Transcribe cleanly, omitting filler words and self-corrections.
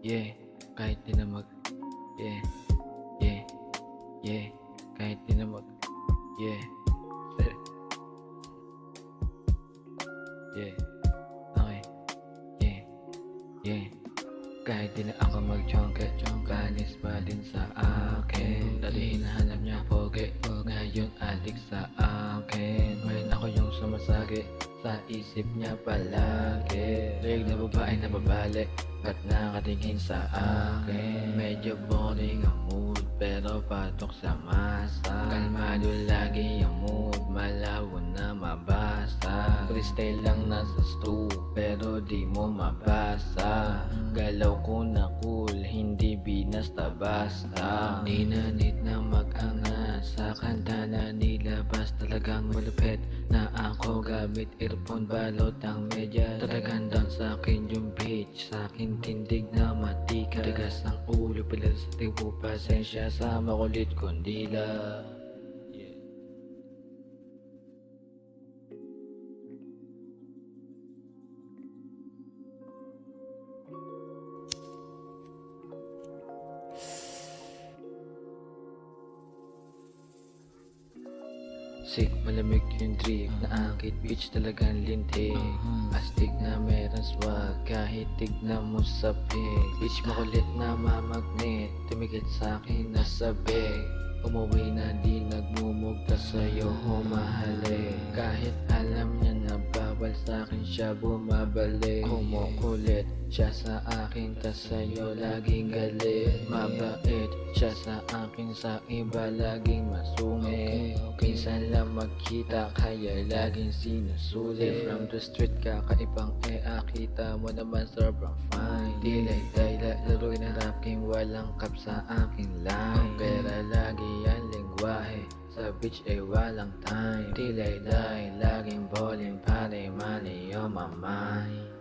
Yeah, kahit di na mag Yeah, yeah, yeah, kahit di na mag Yeah, yeah, okay, yeah, yeah. Kahit di na ako mag-chonket, panis pa din sa akin. Dati hinahanap niya pogi, ngayon adik sa akin. Ngayon ako yung sumasagi sa isip niya palagi. Leg na babae na babalik, ba't nakatingin sa akin? Medyo boring ang mood, pero patok sa masa. Kalmado lagi ang mood, malabo na mabasa. Freestyle lang nasa stew, pero di mo mabasa. Galaw ko na cool, hindi binasta-basta. Di na need na mag-angas, sa kanta na nilabas. Talagang malupit na ako gamit earphone, balot ang media. Talagang down sa akin yung beach, sa akin tindig na matika. Tigas ang ulo, pilar sa tibo, pasensya sa makulit kundila. Sick, malamig yung drip, naakit beach talagang lintik. Astig na meron swag, kahit tignan mo sa pig. Beach makulit na mamagnet, tumigit sa'kin na sabik. Umuwi na di nagmumugta sa'yo humahalik. Kahit alam niya na bawal sa'kin siya bumabalik. Kumukulit siya sa akin, tas sa'yo laging galit. Mabait siya sa akin, sa iba laging masungit. Minsan lang magkita, kaya laging sinusulit. From the street kakaibang kita mo naman sobrang fine. Dilay-dayla, laruin na rapping, walang kap sa aking line. Pera lagi yan lingwahe, sa beach ay walang time. Dilay-day, laging bowling, pare, money on my mind.